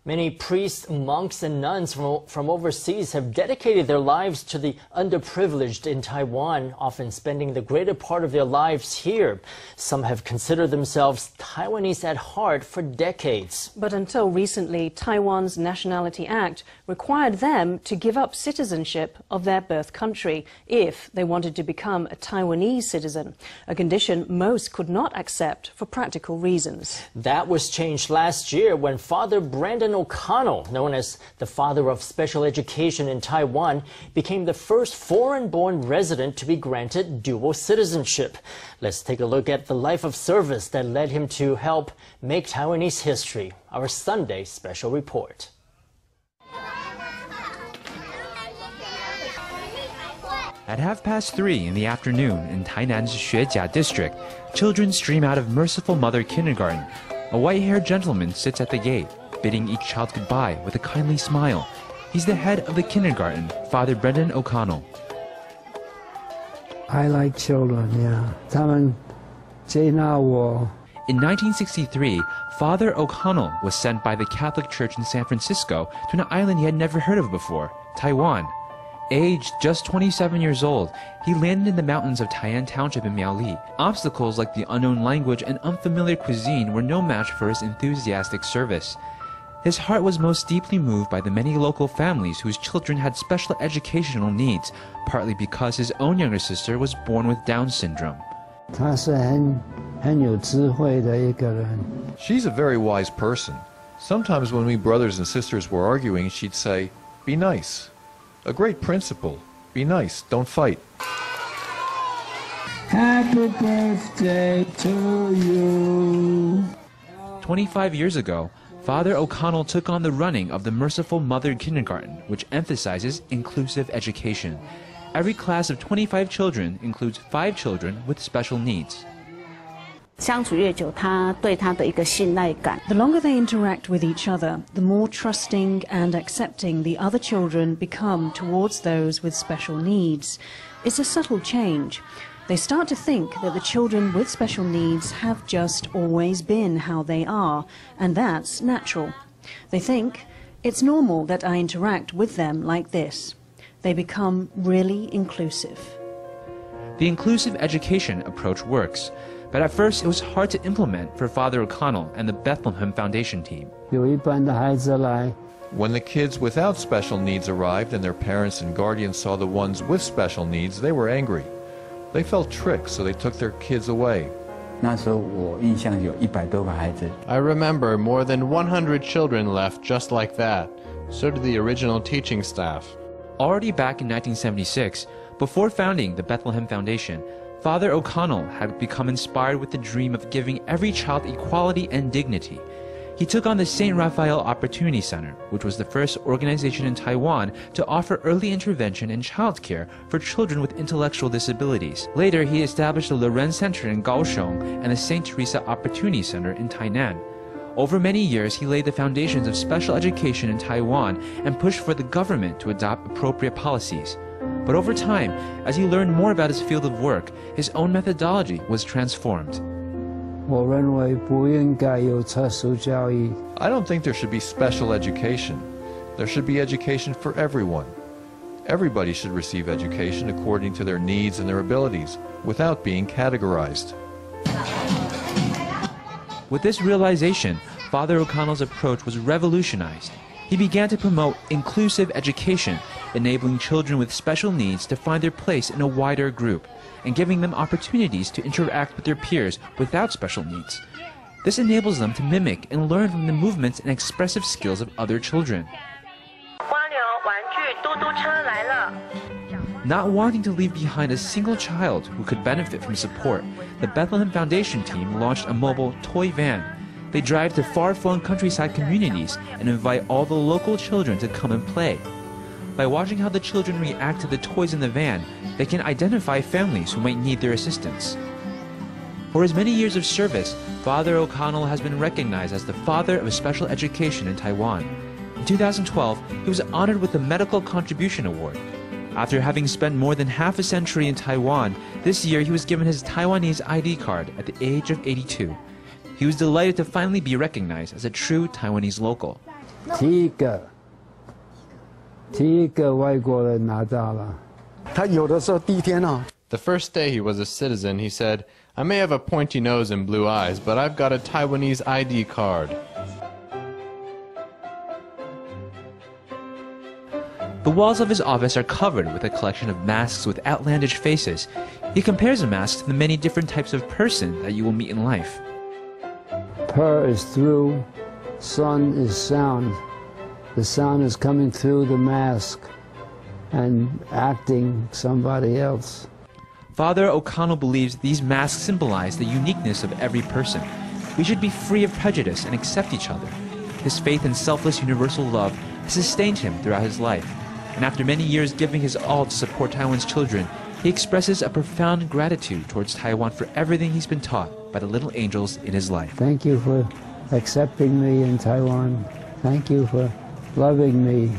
Many priests, monks, and nuns from overseas have dedicated their lives to the underprivileged in Taiwan, often spending the greater part of their lives here. Some have considered themselves Taiwanese at heart for decades. But until recently, Taiwan's Nationality Act required them to give up citizenship of their birth country if they wanted to become a Taiwanese citizen, a condition most could not accept for practical reasons. That was changed last year when Father Brendan O Connell, known as the father of special education in Taiwan, became the first foreign-born resident to be granted dual citizenship. Let's take a look at the life of service that led him to help make Taiwanese history. Our Sunday special report. At 3:30 in the afternoon in Tainan's Syuejia district, children stream out of Merciful Mother Kindergarten. A white-haired gentleman sits at the gate, bidding each child goodbye with a kindly smile. He's the head of the kindergarten, Father Brendan O Connell. I like children, yeah. 他们接纳我. In 1963, Father O'Connell was sent by the Catholic Church in San Francisco to an island he had never heard of before, Taiwan. Aged just 27 years old, he landed in the mountains of Taian Township in Miaoli. Obstacles like the unknown language and unfamiliar cuisine were no match for his enthusiastic service. His heart was most deeply moved by the many local families whose children had special educational needs, partly because his own younger sister was born with Down syndrome. 他是很有智慧的一个人. She's a very wise person. Sometimes when we brothers and sisters were arguing, she'd say, "Be nice." A great principle. Be nice, don't fight. Happy birthday to you. 25 years ago, Father O'Connell took on the running of the Merciful Mother Kindergarten, which emphasizes inclusive education. Every class of 25 children includes 5 children with special needs. The longer they interact with each other, the more trusting and accepting the other children become towards those with special needs. It's a subtle change. They start to think that the children with special needs have just always been how they are, and that's natural. They think, it's normal that I interact with them like this. They become really inclusive. The inclusive education approach works, but at first it was hard to implement for Father O'Connell and the Bethlehem Foundation team. 有一班的孩子来. When the kids without special needs arrived and their parents and guardians saw the ones with special needs, they were angry. They felt tricked, so they took their kids away. 那时候我印象有100多个孩子. I remember more than 100 children left just like that. So did the original teaching staff. Already back in 1976, before founding the Bethlehem Foundation, Father O'Connell had become inspired with the dream of giving every child equality and dignity. He took on the St. Raphael Opportunity Center, which was the first organization in Taiwan to offer early intervention and childcare for children with intellectual disabilities. Later, he established the Leren Center in Kaohsiung and the St. Theresa Opportunity Center in Tainan. Over many years, he laid the foundations of special education in Taiwan and pushed for the government to adopt appropriate policies. But over time, as he learned more about his field of work, his own methodology was transformed. 我认为不应该有特殊教育. I don't think there should be special education. There should be education for everyone. Everybody should receive education according to their needs and their abilities, without being categorized. With this realization, Father O'Connell's approach was revolutionized. He began to promote inclusive education, enabling children with special needs to find their place in a wider group, and giving them opportunities to interact with their peers without special needs. This enables them to mimic and learn from the movements and expressive skills of other children. Not wanting to leave behind a single child who could benefit from support, the Bethlehem Foundation team launched a mobile toy van. They drive to far-flung countryside communities and invite all the local children to come and play. By watching how the children react to the toys in the van, they can identify families who might need their assistance. For his many years of service, Father O'Connell has been recognized as the father of special education in Taiwan. In 2012, he was honored with the Medical Contribution Award. After having spent more than half a century in Taiwan, this year he was given his Taiwanese ID card at the age of 82. He was delighted to finally be recognized as a true Taiwanese local. 第一个外国人拿到了。他有的时候第一天哦。The first day he was a citizen, he said, "I may have a pointy nose and blue eyes, but I've got a Taiwanese ID card." The walls of his office are covered with a collection of masks with outlandish faces. He compares a mask to the many different types of person that you will meet in life. Per is through, sun is sound. The sound is coming through the mask and acting somebody else. Father O'Connell believes these masks symbolize the uniqueness of every person. We should be free of prejudice and accept each other. His faith in selfless universal love has sustained him throughout his life. And after many years giving his all to support Taiwan's children, he expresses a profound gratitude towards Taiwan for everything he's been taught by the little angels in his life. Thank you for accepting me in Taiwan. Thank you for loving me.